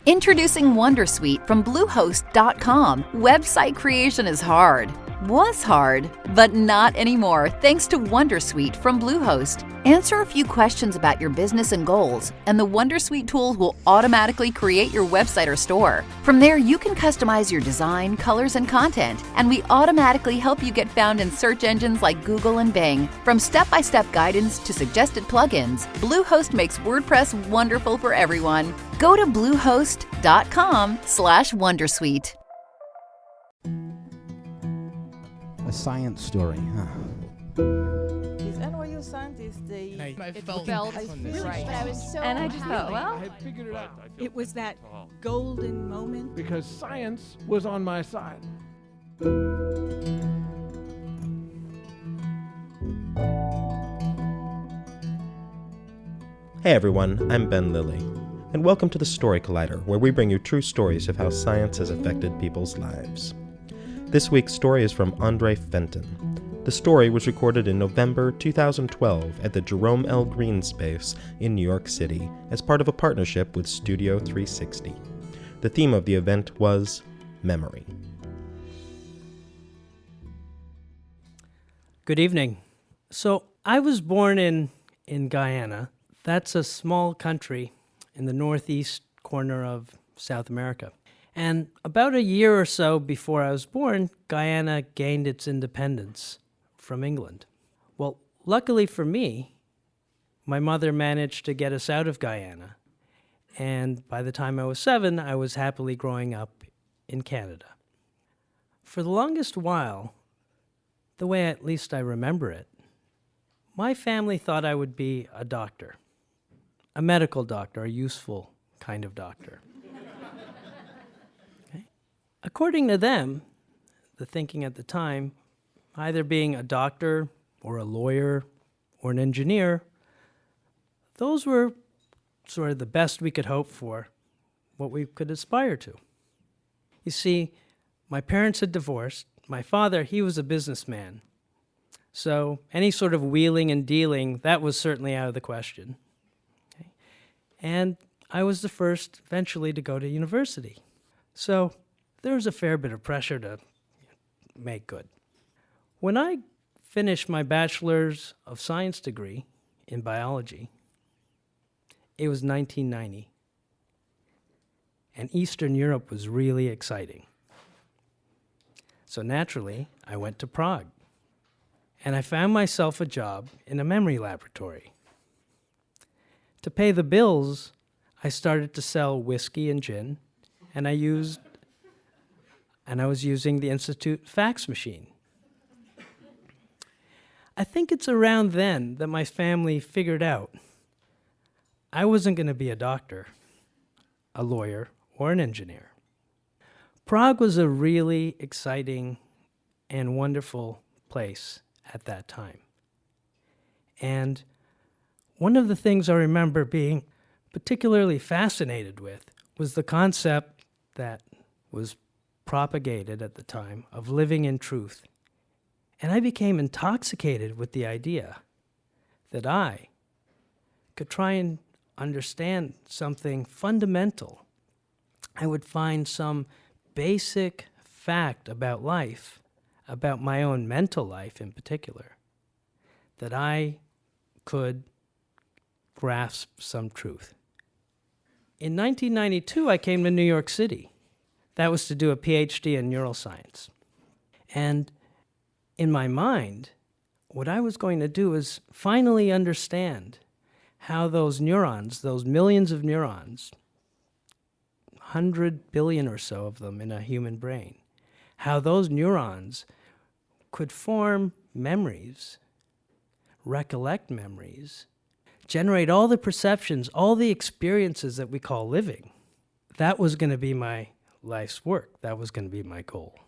Introducing Wondersuite from Bluehost.com. Website creation is hard. Was hard, but not anymore thanks to Wondersuite from Bluehost. Answer a few questions about your business and goals, and the Wondersuite tools will automatically create your website or store. From there, you can customize your design, colors, and content, and we automatically help you get found in search engines like Google and Bing. From step-by-step guidance to suggested plugins, Bluehost makes WordPress wonderful for everyone. Go to bluehost.com/Wondersuite. A science story, huh? These NYU scientists, I it felt felt really right. But I was so And I just thought, happy. well, I had figured it out. It was that golden moment. Because science was on my side. Hey everyone, I'm Ben Lilly, and welcome to the Story Collider, where we bring you true stories of how science has affected people's lives. This week's story is from André Fenton. The story was recorded in November 2012 at the Jerome L. Green Space in New York City as part of a partnership with Studio 360. The theme of the event was memory. Good evening. So I was born in Guyana. That's a small country in the northeast corner of South America. And about a year or so before I was born, Guyana gained its independence from England. Well, luckily for me, my mother managed to get us out of Guyana. And by the time I was 7, I was happily growing up in Canada. For the longest while, the way at least I remember it, my family thought I would be a doctor, a medical doctor, a useful kind of doctor. According to them, the thinking at the time, either being a doctor or a lawyer or an engineer, those were sort of the best we could hope for, what we could aspire to. You see, my parents had divorced. My father, he was a businessman. So any sort of wheeling and dealing, that was certainly out of the question. Okay? And I was the first eventually to go to university. So there was a fair bit of pressure to make good. When I finished my Bachelor's of Science degree in biology, it was 1990. And Eastern Europe was really exciting. So naturally, I went to Prague. And I found myself a job in a memory laboratory. To pay the bills, I started to sell whiskey and gin, and I was using the Institute fax machine. I think it's around then that my family figured out I wasn't going to be a doctor, a lawyer, or an engineer. Prague was a really exciting and wonderful place at that time. And one of the things I remember being particularly fascinated with was the concept that was propagated at the time of living in truth. And I became intoxicated with the idea that I could try and understand something fundamental. I would find some basic fact about life, about my own mental life in particular, that I could grasp some truth. In 1992, I came to New York City. That was to do a PhD in neuroscience. And in my mind, what I was going to do is finally understand how those neurons, those millions of neurons, 100 billion or so of them in a human brain, how those neurons could form memories, recollect memories, generate all the perceptions, all the experiences that we call living. That was going to be my life's work. That was going to be my goal.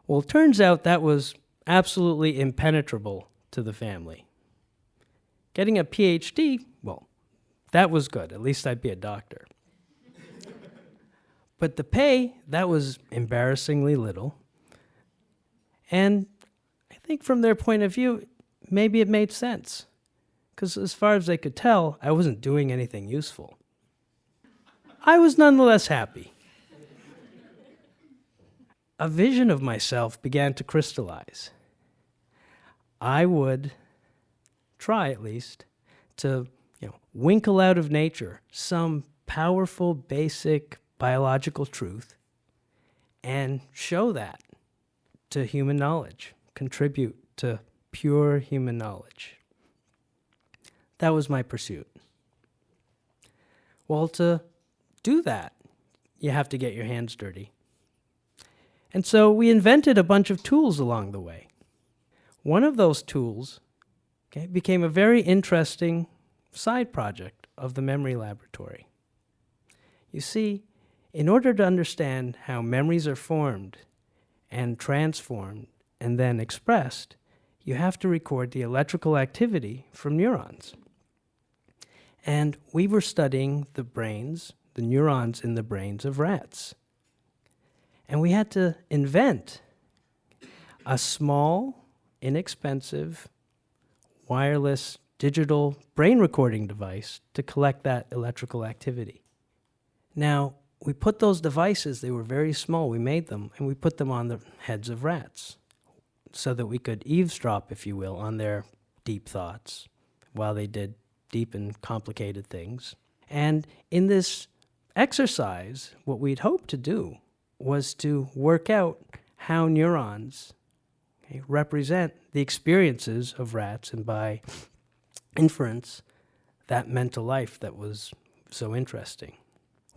Well, it turns out that was absolutely impenetrable to the family. Getting a PhD, well, that was good. At least I'd be a doctor. But the pay, that was embarrassingly little. And I think from their point of view, maybe it made sense. Because as far as they could tell, I wasn't doing anything useful. I was nonetheless happy. A vision of myself began to crystallize. I would try, at least, to winkle out of nature some powerful, basic biological truth and show that to human knowledge, contribute to pure human knowledge. That was my pursuit. Well, to do that, you have to get your hands dirty. And so we invented a bunch of tools along the way. One of those tools became a very interesting side project of the memory laboratory. You see, in order to understand how memories are formed and transformed and then expressed, you have to record the electrical activity from neurons. And we were studying the neurons in the brains of rats. And we had to invent a small, inexpensive, wireless, digital brain recording device to collect that electrical activity. Now, we put those devices, they were very small, we made them, and we put them on the heads of rats so that we could eavesdrop, if you will, on their deep thoughts while they did deep and complicated things. And in this exercise, what we'd hoped to do was to work out how neurons represent the experiences of rats, and by inference, that mental life that was so interesting.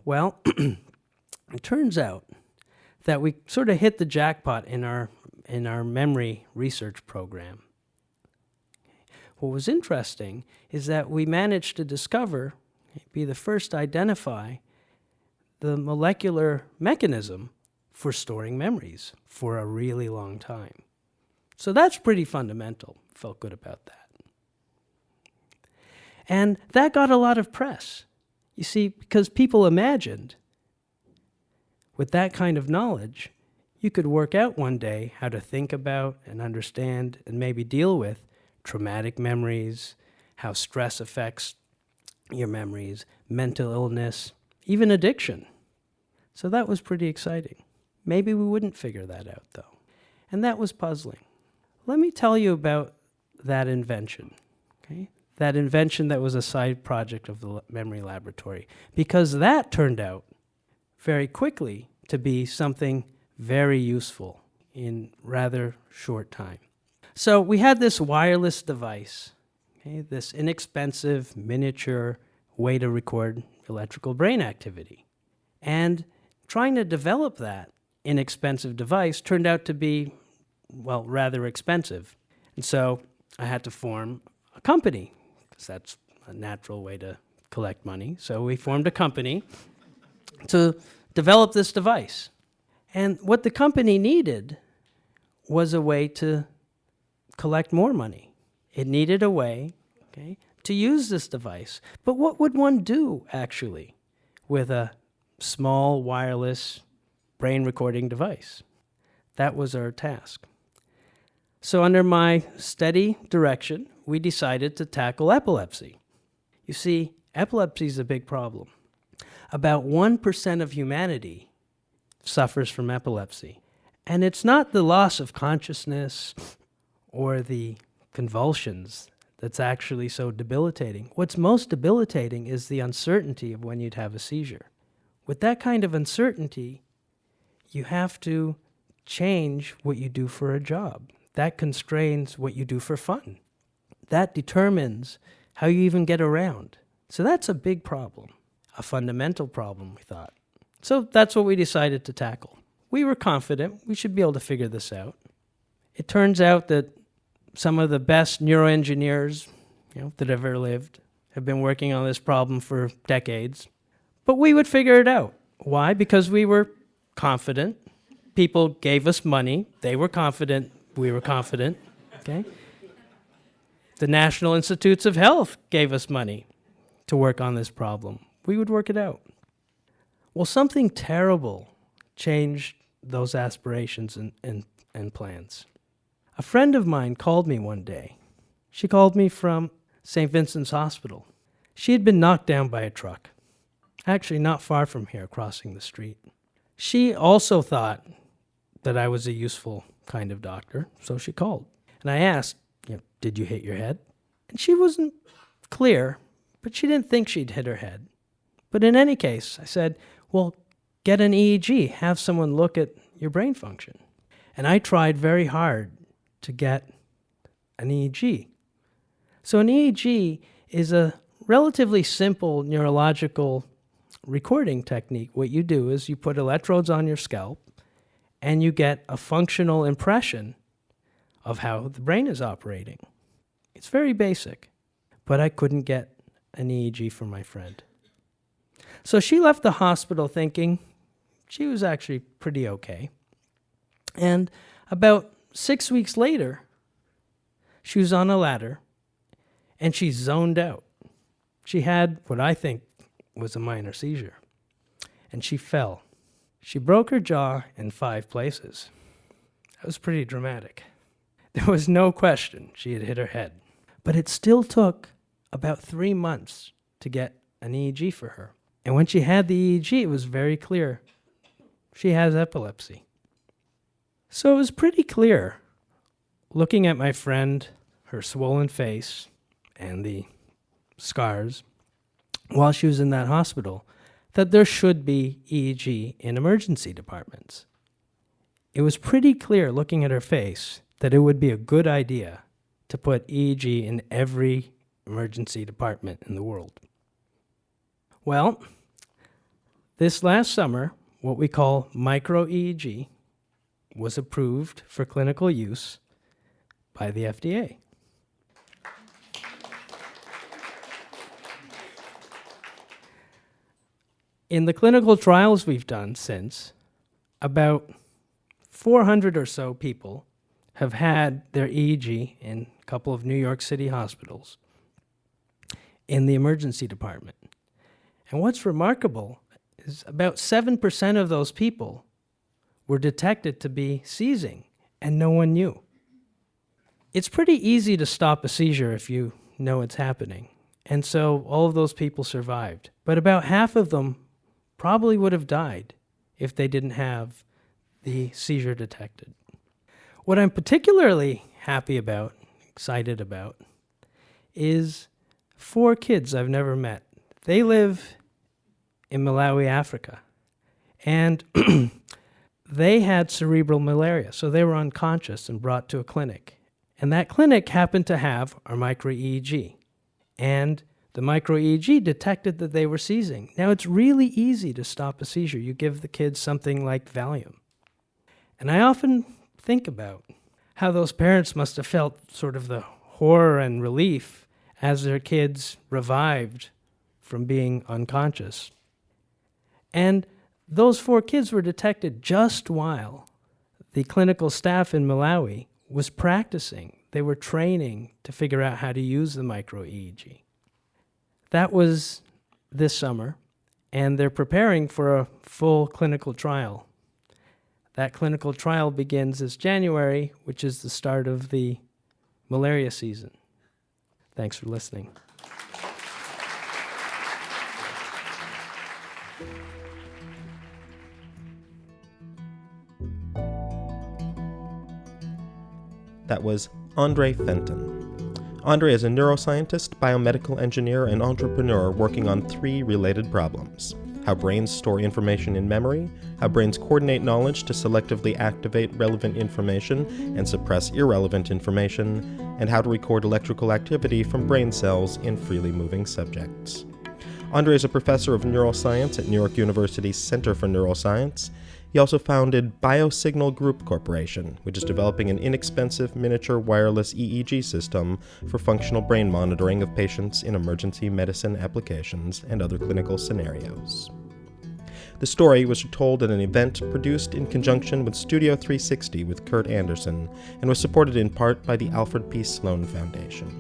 Well, it turns out that we sort of hit the jackpot in our memory research program. What was interesting is that we managed to discover, be the first to identify, the molecular mechanism for storing memories for a really long time. So that's pretty fundamental. Felt good about that. And that got a lot of press. You see, because people imagined with that kind of knowledge, you could work out one day how to think about and understand and maybe deal with traumatic memories, how stress affects your memories, mental illness, even addiction. So that was pretty exciting. Maybe we wouldn't figure that out, though. And that was puzzling. Let me tell you about that invention, okay? That invention that was a side project of the memory laboratory, because that turned out very quickly to be something very useful in rather short time. So we had this wireless device, this inexpensive, miniature way to record electrical brain activity. And trying to develop that inexpensive device turned out to be, well, rather expensive. And so I had to form a company, because that's a natural way to collect money. So we formed a company to develop this device. And what the company needed was a way to collect more money. It needed a way, to use this device. But what would one do, actually, with a small wireless brain recording device? That was our task. So under my steady direction, we decided to tackle epilepsy. You see, epilepsy is a big problem. About 1% of humanity suffers from epilepsy. And it's not the loss of consciousness or the convulsions that's actually so debilitating. What's most debilitating is the uncertainty of when you'd have a seizure. With that kind of uncertainty, you have to change what you do for a job. That constrains what you do for fun. That determines how you even get around. So that's a big problem, a fundamental problem, we thought. So that's what we decided to tackle. We were confident we should be able to figure this out. It turns out that some of the best neuroengineers that have ever lived have been working on this problem for decades. But we would figure it out. Why? Because we were confident. People gave us money. They were confident. We were confident. Okay? The National Institutes of Health gave us money to work on this problem. We would work it out. Well, something terrible changed those aspirations and plans. A friend of mine called me one day. She called me from St. Vincent's Hospital. She had been knocked down by a truck. actually not far from here, crossing the street. She also thought that I was a useful kind of doctor, so she called. And I asked, did you hit your head? And she wasn't clear, but she didn't think she'd hit her head. But in any case, I said, well, get an EEG, have someone look at your brain function. And I tried very hard to get an EEG. So an EEG is a relatively simple neurological recording technique. What you do is you put electrodes on your scalp and you get a functional impression of how the brain is operating. It's very basic, but I couldn't get an EEG for my friend. So she left the hospital thinking she was actually pretty okay. And about 6 weeks later, she was on a ladder and she zoned out. She had what I think was a minor seizure, and she fell. She broke her jaw in 5 places. That was pretty dramatic. There was no question she had hit her head. But it still took about 3 months to get an EEG for her. And when she had the EEG, it was very clear she has epilepsy. So it was pretty clear, looking at my friend, her swollen face, and the scars, while she was in that hospital, that there should be EEG in emergency departments. It was pretty clear, looking at her face, that it would be a good idea to put EEG in every emergency department in the world. Well, this last summer, what we call micro-EEG was approved for clinical use by the FDA. In the clinical trials we've done since, about 400 or so people have had their EEG in a couple of New York City hospitals in the emergency department. And what's remarkable is about 7% of those people were detected to be seizing, and no one knew. It's pretty easy to stop a seizure if you know it's happening. And so all of those people survived. But about half of them probably would have died if they didn't have the seizure detected. What I'm particularly happy about, excited about, is 4 kids I've never met. They live in Malawi, Africa. And they had cerebral malaria, so they were unconscious and brought to a clinic. And that clinic happened to have our micro-EEG. And the micro-EEG detected that they were seizing. Now, it's really easy to stop a seizure. You give the kids something like Valium. And I often think about how those parents must have felt sort of the horror and relief as their kids revived from being unconscious. And those 4 kids were detected just while the clinical staff in Malawi was practicing. They were training to figure out how to use the micro-EEG. That was this summer, and they're preparing for a full clinical trial. That clinical trial begins this January, which is the start of the malaria season. Thanks for listening. That was André Fenton. André is a neuroscientist, biomedical engineer, and entrepreneur working on 3 related problems: how brains store information in memory, how brains coordinate knowledge to selectively activate relevant information and suppress irrelevant information, and how to record electrical activity from brain cells in freely moving subjects. André is a professor of neuroscience at New York University's Center for Neuroscience. He also founded Biosignal Group Corporation, which is developing an inexpensive miniature wireless EEG system for functional brain monitoring of patients in emergency medicine applications and other clinical scenarios. The story was told at an event produced in conjunction with Studio 360 with Kurt Anderson and was supported in part by the Alfred P. Sloan Foundation.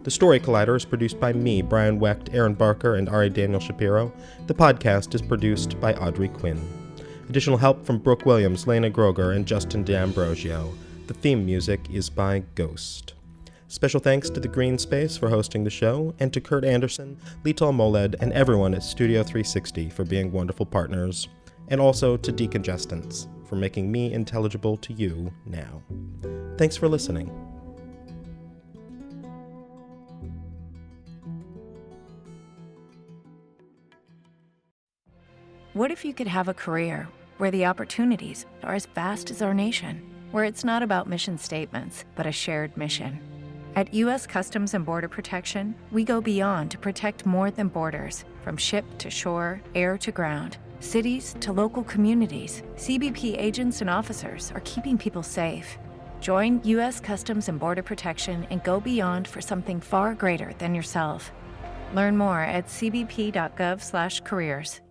The Story Collider is produced by me, Brian Wecht, Aaron Barker, and Ari Daniel Shapiro. The podcast is produced by Audrey Quinn. Additional help from Brooke Williams, Lena Groger, and Justin D'Ambrosio. The theme music is by Ghost. Special thanks to the Green Space for hosting the show, and to Kurt Anderson, Lital Moled, and everyone at Studio 360 for being wonderful partners, and also to Decongestants for making me intelligible to you now. Thanks for listening. What if you could have a career where the opportunities are as vast as our nation, where it's not about mission statements, but a shared mission? At U.S. Customs and Border Protection, we go beyond to protect more than borders. From ship to shore, air to ground, cities to local communities, CBP agents and officers are keeping people safe. Join U.S. Customs and Border Protection and go beyond for something far greater than yourself. Learn more at cbp.gov/careers.